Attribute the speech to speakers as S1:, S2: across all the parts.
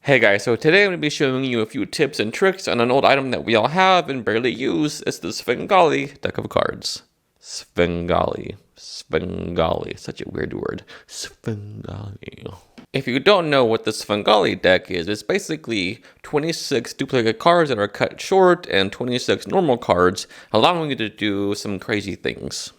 S1: Hey guys, so today I'm going to be showing you a few tips and tricks on an old item that we all have and barely use. It's the Svengali deck of cards. Svengali. Such a weird word. Svengali. If you don't know what the Svengali deck is, it's basically 26 duplicate cards that are cut short and 26 normal cards, allowing you to do some crazy things.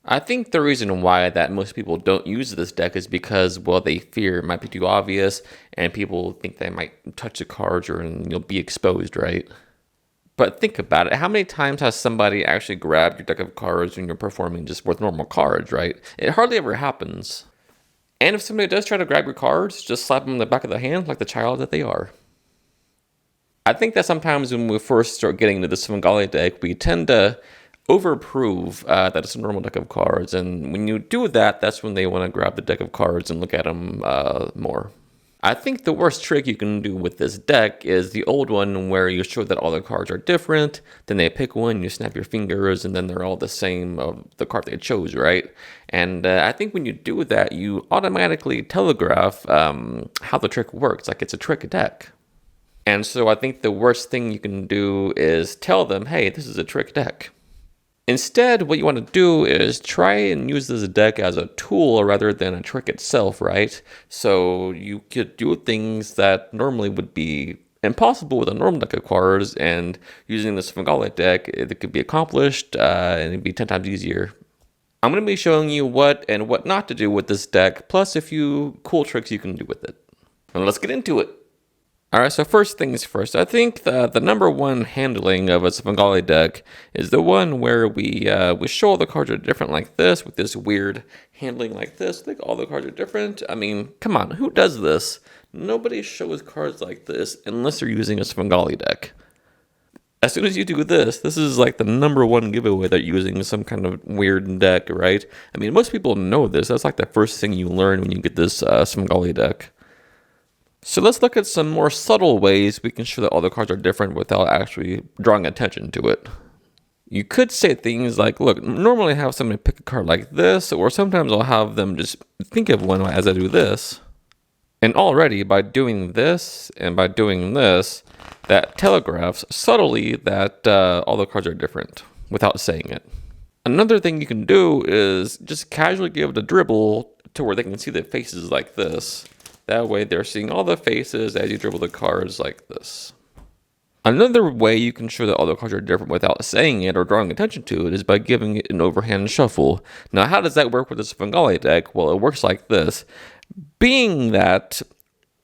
S1: I think the reason why that most people don't use this deck is because, well, they fear it might be too obvious and people think they might touch the cards or you'll be exposed, right? But think about it. How many times has somebody actually grabbed your deck of cards when you're performing just with normal cards, right? It hardly ever happens. And if somebody does try to grab your cards, just slap them in the back of the hand like the child that they are. I think that sometimes when we first start getting into the Svengali deck, we tend to overprove that it's a normal deck of cards, and when you do that, that's when they want to grab the deck of cards and look at them more. I think the worst trick you can do with this deck is the old one where you show that all the cards are different, then they pick one, you snap your fingers, and then they're all the same of the card they chose, right? And I think when you do that, you automatically telegraph how the trick works, like it's a trick deck. And so I think the worst thing you can do is tell them, hey, this is a trick deck. Instead, what you want to do is try and use this deck as a tool rather than a trick itself, right? So you could do things that normally would be impossible with a normal deck of cards, and using this Svengali deck, it could be accomplished and it'd be 10 times easier. I'm going to be showing you what and what not to do with this deck, plus a few cool tricks you can do with it. And let's get into it. Alright, so first things first, I think the number one handling of a Svengali deck is the one where we show all the cards are different like this, with this weird handling like this. I think all the cards are different. I mean, come on, who does this? Nobody shows cards like this unless you're using a Svengali deck. As soon as you do this, this is like the number one giveaway that you're using some kind of weird deck, right? I mean, most people know this. That's like the first thing you learn when you get this Svengali deck. So let's look at some more subtle ways we can show that all the cards are different without actually drawing attention to it. You could say things like, look, normally I have somebody pick a card like this, or sometimes I'll have them just think of one as I do this. And already by doing this and by doing this, that telegraphs subtly that all the cards are different without saying it. Another thing you can do is just casually give it a dribble to where they can see the faces like this. That way they're seeing all the faces as you dribble the cards like this. Another way you can show that all the cards are different without saying it or drawing attention to it is by giving it an overhand shuffle. Now, how does that work with the Svengali deck? Well, it works like this. Being that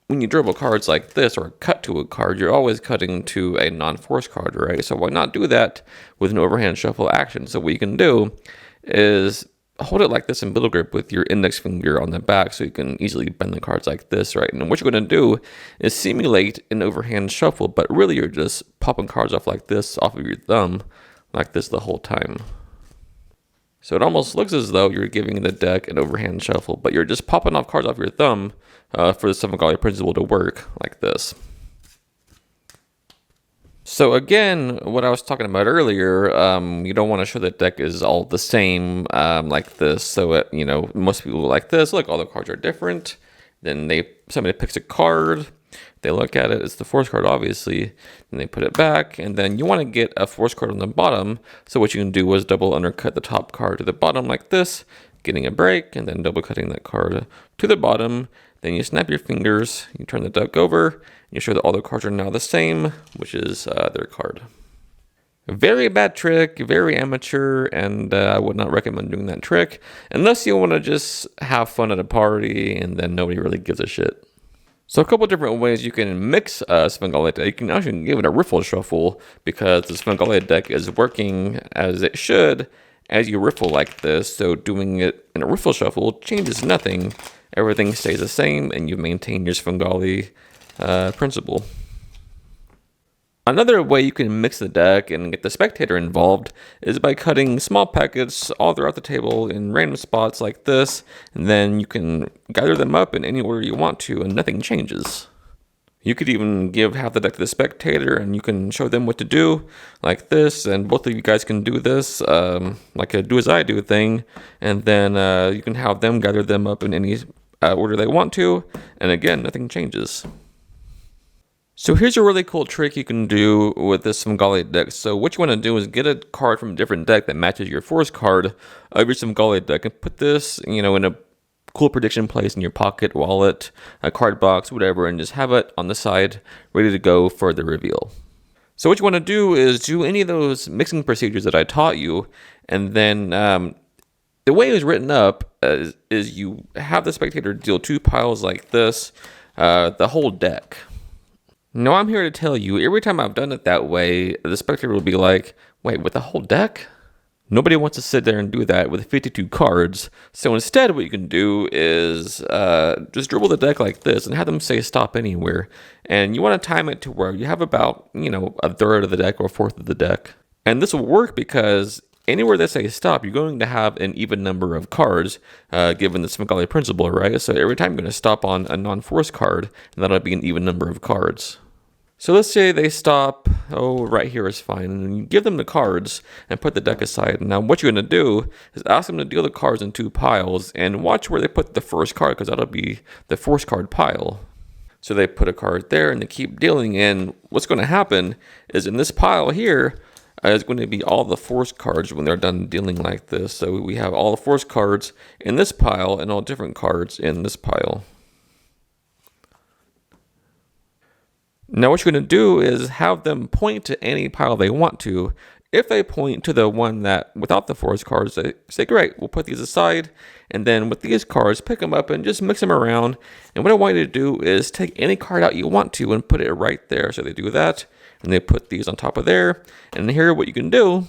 S1: when you dribble cards like this or cut to a card, you're always cutting to a non-force card, right? So why not do that with an overhand shuffle action? So what you can do is hold it like this in middle grip with your index finger on the back so you can easily bend the cards like this, right? And what you're going to do is simulate an overhand shuffle, but really you're just popping cards off like this, off of your thumb, like this the whole time. So it almost looks as though you're giving the deck an overhand shuffle, but you're just popping off cards off your thumb for the Svengali principle to work like this. So again, what I was talking about earlier, you don't want to show the deck is all the same like this. So, most people like this. Look, all the cards are different. Then somebody picks a card. They look at it. It's the force card, obviously. And they put it back. And then you want to get a force card on the bottom. So what you can do is double undercut the top card to the bottom like this, getting a break, and then double cutting that card to the bottom. Then you snap your fingers, you turn the deck over, and you show that all the cards are now the same, which is their card. A very bad trick, very amateur, and I would not recommend doing that trick unless you want to just have fun at a party and then nobody really gives a shit. So a couple different ways you can mix Svengali deck. You can actually give it a riffle shuffle because the Svengali deck is working as it should as you riffle like this. So doing it in a riffle shuffle changes nothing. Everything stays the same, and you maintain your Svengali principle. Another way you can mix the deck and get the spectator involved is by cutting small packets all throughout the table in random spots like this, and then you can gather them up in any order you want to, and nothing changes. You could even give half the deck to the spectator, and you can show them what to do, like this, and both of you guys can do this, like a do as I do thing, and then you can have them gather them up in any order they want to, and again, nothing changes. So here's a really cool trick you can do with this Svengali deck. So what you want to do is get a card from a different deck that matches your force card of your Svengali deck and put this, in a cool prediction place in your pocket, wallet, a card box, whatever, and just have it on the side ready to go for the reveal. So what you want to do is do any of those mixing procedures that I taught you, and then the way it was written up is you have the spectator deal 2 piles like this, the whole deck. Now I'm here to tell you, every time I've done it that way, the spectator will be like, wait, with the whole deck? Nobody wants to sit there and do that with 52 cards. So instead what you can do is just dribble the deck like this and have them say stop anywhere. And you want to time it to where you have about, a third of the deck or a fourth of the deck. And this will work because anywhere they say stop, you're going to have an even number of cards, given the Svengali principle, right? So every time you're going to stop on a non-force card, and that'll be an even number of cards. So let's say they stop, right here is fine, and you give them the cards and put the deck aside. Now what you're going to do is ask them to deal the cards in 2 piles and watch where they put the first card, because that'll be the force card pile. So they put a card there and they keep dealing, and what's going to happen is in this pile here is going to be all the force cards when they're done dealing like this. So we have all the force cards in this pile and all different cards in this pile. Now what you're going to do is have them point to any pile they want to. If they point to the one that without the force cards, they say, great, we'll put these aside. And then with these cards, pick them up and just mix them around. And what I want you to do is take any card out you want to and put it right there. So they do that, and they put these on top of there. And here what you can do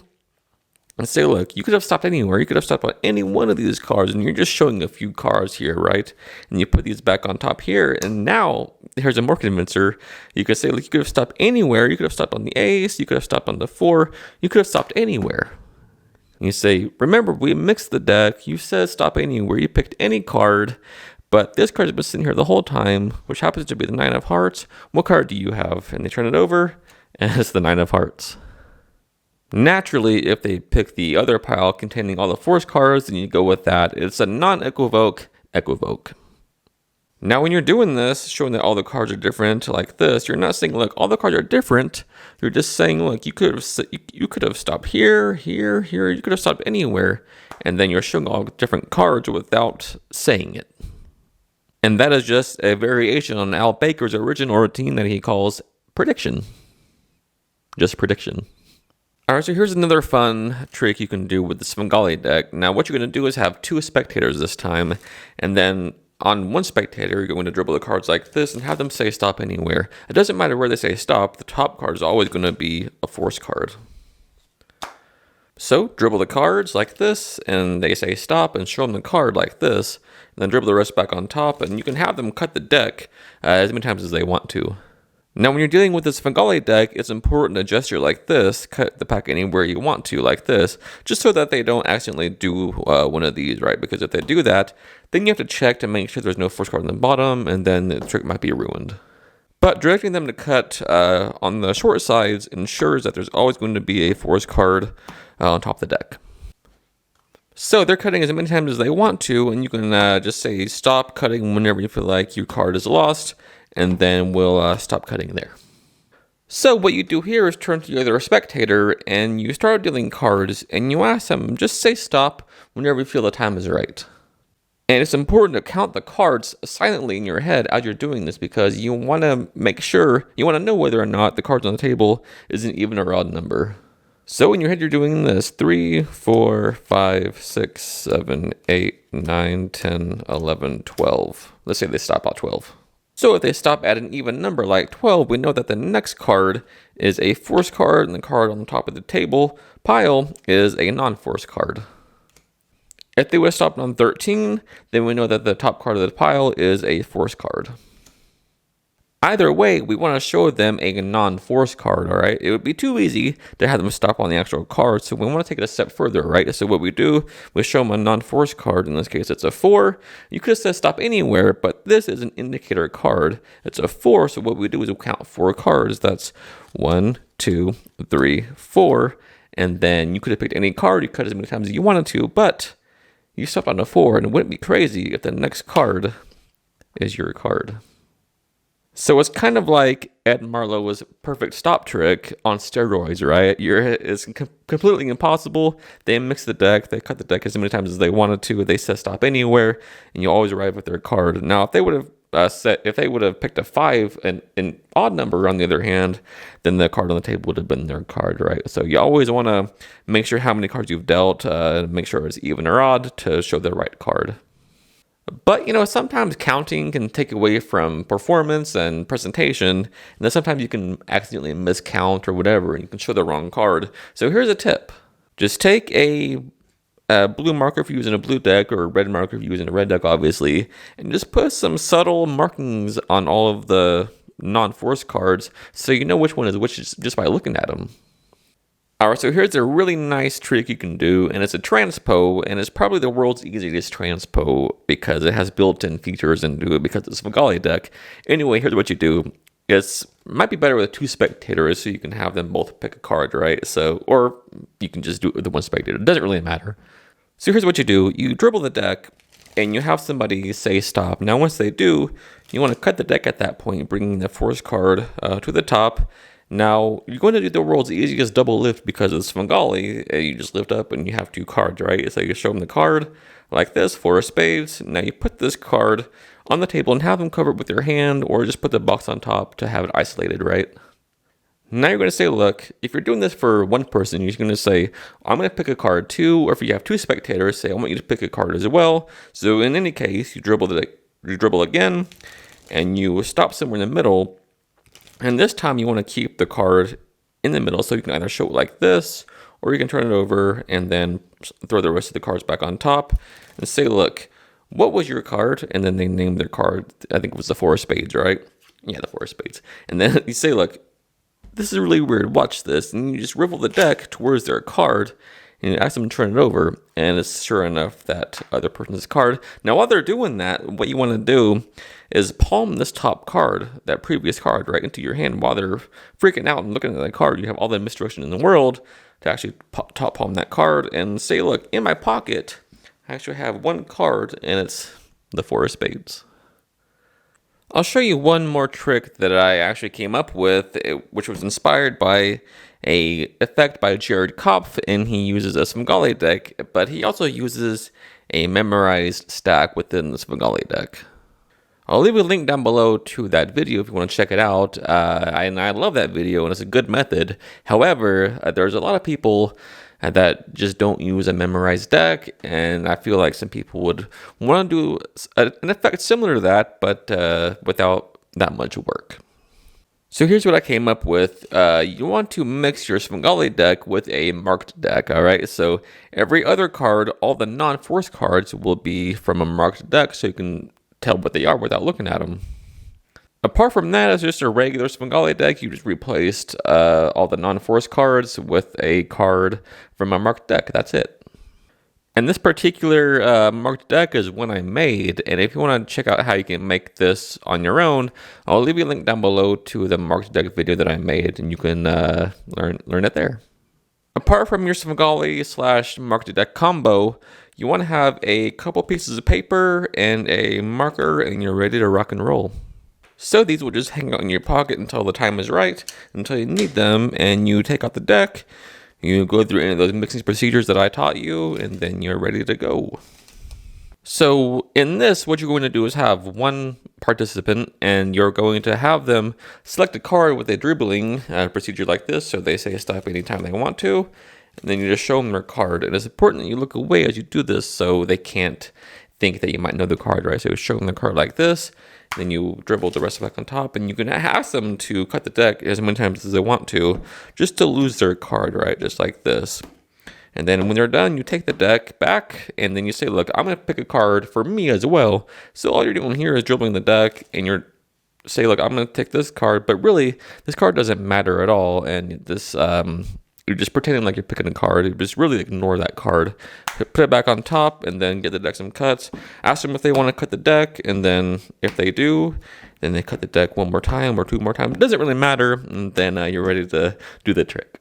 S1: and say, look, you could have stopped anywhere. You could have stopped on any one of these cards, and you're just showing a few cards here, right? And you put these back on top here, and now here's a more convincer. You could say, look, you could have stopped anywhere. You could have stopped on the ace. You could have stopped on the 4. You could have stopped anywhere. And you say, remember, we mixed the deck. You said stop anywhere. You picked any card, but this card has been sitting here the whole time, which happens to be the 9 of hearts. What card do you have? And they turn it over, and it's the 9 of hearts. Naturally, if they pick the other pile containing all the force cards, then you go with that. It's a non-equivoke equivoke. Now when you're doing this, showing that all the cards are different like this, you're not saying, look, all the cards are different. You're just saying, look, you could have stopped here, here, here. You could have stopped anywhere. And then you're showing all different cards without saying it. And that is just a variation on Al Baker's original routine that he calls prediction. Just prediction. All right, so here's another fun trick you can do with the Svengali deck. Now, what you're going to do is have 2 spectators this time, and then on one spectator, you're going to dribble the cards like this and have them say stop anywhere. It doesn't matter where they say stop, the top card is always going to be a force card. So, dribble the cards like this, and they say stop, and show them the card like this, and then dribble the rest back on top, and you can have them cut the deck as many times as they want to. Now, when you're dealing with this Svengali deck, it's important to gesture like this, cut the pack anywhere you want to, like this, just so that they don't accidentally do one of these, right? Because if they do that, then you have to check to make sure there's no force card on the bottom, and then the trick might be ruined. But directing them to cut on the short sides ensures that there's always going to be a force card on top of the deck. So they're cutting as many times as they want to, and you can just say stop cutting whenever you feel like your card is lost, and then we'll stop cutting there. So what you do here is turn to the other spectator, and you start dealing cards, and you ask them, just say stop whenever you feel the time is right. And it's important to count the cards silently in your head as you're doing this, because you want to make sure, you want to know whether or not the cards on the table is an even or odd number. So in your head, you're doing this 3, 4, 5, 6, 7, 8, 9, 10, 11, 12. Let's say they stop at 12. So if they stop at an even number like 12, we know that the next card is a force card, and the card on the top of the table pile is a non-force card. If they would have stopped on 13, then we know that the top card of the pile is a force card. Either way, we want to show them a non-force card, all right? It would be too easy to have them stop on the actual card, so we want to take it a step further, right? So what we do, we show them a non-force card. In this case, it's a 4. You could have said stop anywhere, but this is an indicator card. It's a 4, so what we do is we count 4 cards. That's 1, 2, 3, 4, and then you could have picked any card. You cut as many times as you wanted to, but you stopped on a 4, and it wouldn't be crazy if the next card is your card. So it's kind of like Ed Marlowe's perfect stop trick on steroids, right? It's completely impossible. They mix the deck, they cut the deck as many times as they wanted to. They set stop anywhere, and you always arrive with their card. Now, if they would have if they would have picked a 5, an odd number on the other hand, then the card on the table would have been their card, right? So you always want to make sure how many cards you've dealt, make sure it's even or odd to show the right card. But, sometimes counting can take away from performance and presentation, and then sometimes you can accidentally miscount or whatever, and you can show the wrong card. So here's a tip. Just take a blue marker if you're using a blue deck, or a red marker if you're using a red deck, obviously, and just put some subtle markings on all of the non-force cards so you know which one is which just by looking at them. Alright, so here's a really nice trick you can do, and it's a transpo, and it's probably the world's easiest transpo because it has built-in features and do it because it's a Svengali deck. Anyway, here's what you do. It might be better with 2 spectators so you can have them both pick a card, right? So, or you can just do it with the 1 spectator. It doesn't really matter. So here's what you do. You dribble the deck, and you have somebody say stop. Now, once they do, you want to cut the deck at that point, bringing the force card to the top. Now, you're going to do the world's easiest double lift because it's Svengali. You just lift up and you have 2 cards, right? So you show them the card like this, 4 of spades. Now you put this card on the table and have them covered with your hand, or just put the box on top to have it isolated, right? Now you're going to say, look, if you're doing this for 1 person, you're going to say, I'm going to pick a card too, or if you have 2 spectators, say, I want you to pick a card as well. So in any case, you dribble again, and you stop somewhere in the middle. And this time you want to keep the card in the middle, so you can either show it like this, or you can turn it over and then throw the rest of the cards back on top and say, look, what was your card? And then they name their card. I think it was the 4 of spades, right? Yeah, the 4 of spades. And then you say, look, this is really weird. Watch this. And you just rivel the deck towards their card and you ask them to turn it over. And it's sure enough that other person's card. Now, while they're doing that, what you want to do is palm this top card, that previous card, right into your hand. While they're freaking out and looking at that card, you have all the misdirection in the world to actually top palm that card and say, look, in my pocket, I actually have 1 card, and it's the 4 of spades. I'll show you one more trick that I actually came up with, which was inspired by a effect by Jared Kopf, and he uses a Svengali deck, but he also uses a memorized stack within the Svengali deck. I'll leave a link down below to that video if you want to check it out, and I love that video, and it's a good method. However, there's a lot of people that just don't use a memorized deck, and I feel like some people would want to do an effect similar to that, but without that much work. So here's what I came up with. You want to mix your Svengali deck with a marked deck, all right? So every other card, all the non-force cards will be from a marked deck, so you can tell what they are without looking at them. Apart from that, it's just a regular Svengali deck. You just replaced all the non-force cards with a card from a marked deck. That's it. And this particular marked deck is one I made. And if you want to check out how you can make this on your own, I'll leave you a link down below to the marked deck video that I made, and you can learn it there. Apart from your Svengali / marked deck combo, you want to have a couple pieces of paper and a marker, and you're ready to rock and roll. So these will just hang out in your pocket until the time is right, until you need them, and you take out the deck, you go through any of those mixing procedures that I taught you, and then you're ready to go. So in this, what you're going to do is have 1 participant, and you're going to have them select a card with a dribbling procedure like this, so they say stop anytime they want to, and then you just show them their card. And it's important that you look away as you do this so they can't think that you might know the card, right? So you show them the card like this, then you dribble the rest back on top, and you can ask them to cut the deck as many times as they want to, just to lose their card, right? Just like this. And then when they're done, you take the deck back, and then you say, look, I'm going to pick a card for me as well. So all you're doing here is dribbling the deck, and you're say, look, I'm going to take this card, but really, this card doesn't matter at all, and this you're just pretending like you're picking a card. You just really ignore that card. Put it back on top, and then get the deck some cuts. Ask them if they want to cut the deck, and then if they do, then they cut the deck 1 more time or 2 more times. It doesn't really matter, and then you're ready to do the trick.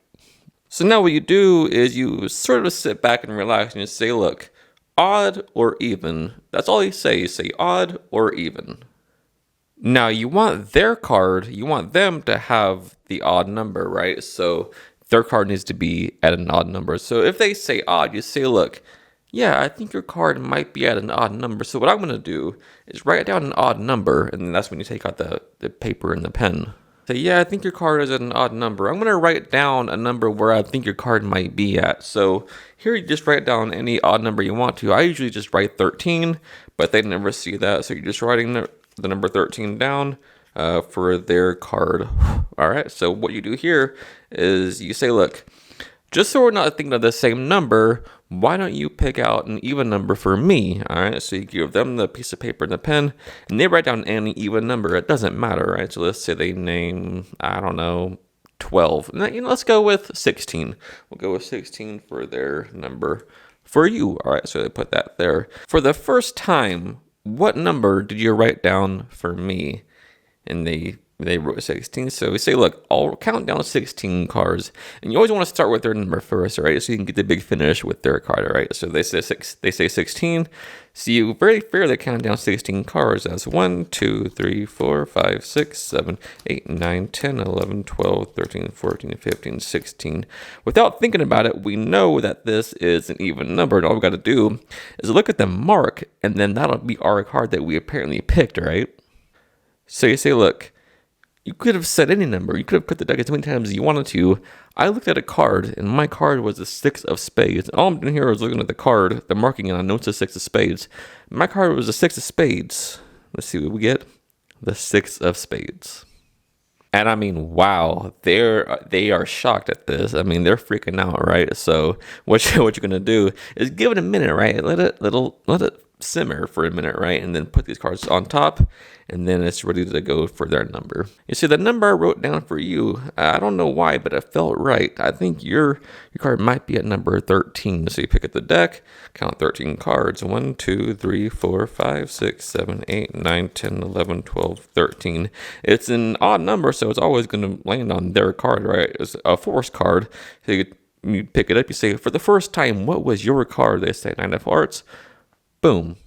S1: So now what you do is you sort of sit back and relax, and you say, look, odd or even. That's all you say. You say odd or even. Now you want their card, you want them to have the odd number, right? So their card needs to be at an odd number. So if they say odd, you say, look, yeah, I think your card might be at an odd number. So what I'm going to do is write down an odd number, and then that's when you take out the paper and the pen. Say, yeah, I think your card is at an odd number. I'm going to write down a number where I think your card might be at. So here you just write down any odd number you want to. I usually just write 13, but they never see that. So you're just writing the number 13 down for their card. All right, so what you do here is you say, look, just so we're not thinking of the same number, why don't you pick out an even number for me? All right, so you give them the piece of paper and the pen, and they write down any even number. It doesn't matter, right? So let's say they name, I don't know, 12. Let's go with 16. We'll go with 16 for their number for you. All right, so they put that there. For the first time, what number did you write down for me? And they wrote 16. So we say, look, I'll count down 16 cards. And you always want to start with their number first, right? So you can get the big finish with their card, right? So they say 16. So you very fairly count down 16 cards as 1, 2, 3, 4, 5, 6, 7, 8, 9, 10, 11, 12, 13, 14, 15, 16. Without thinking about it, we know that this is an even number. And all we've got to do is look at the mark, and then that'll be our card that we apparently picked, right? So you say, look, you could have said any number. You could have put the deck as many times as you wanted to. I looked at a card, and my card was the 6 of spades. All I'm doing here is looking at the card, the marking, and I know it's the 6 of spades. My card was the 6 of spades. Let's see what we get. The 6 of spades. And I mean, wow, they are shocked at this. I mean, they're freaking out, right? So what you're gonna do is give it a minute, right? Let it simmer for a minute, right? And then put these cards on top, and then it's ready to go for their number. You see, the number I wrote down for you, I don't know why, but it felt right. I think your card might be at number 13. So you pick up the deck, count 13 cards. 1, 2, 3, 4, 5, 6, 7, 8, 9, 10, 11, 12, 13. It's an odd number, so it's always going to land on their card, right? It's a force card. So you pick it up, you say, for the first time, what was your card? They say 9 of hearts. Boom.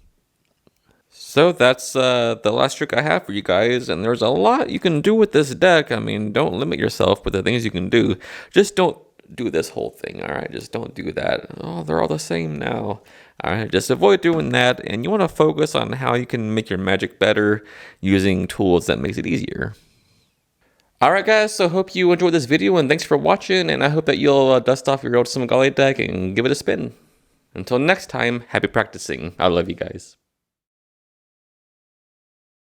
S1: So that's the last trick I have for you guys, and there's a lot you can do with this deck. I mean, don't limit yourself with the things you can do. Just don't do this whole thing, all right? Just don't do that. Oh, they're all the same now. All right, just avoid doing that, and you want to focus on how you can make your magic better using tools that makes it easier. All right, guys, so hope you enjoyed this video, and thanks for watching, and I hope that you'll dust off your old Svengali deck and give it a spin. Until next time, happy practicing. I love you guys.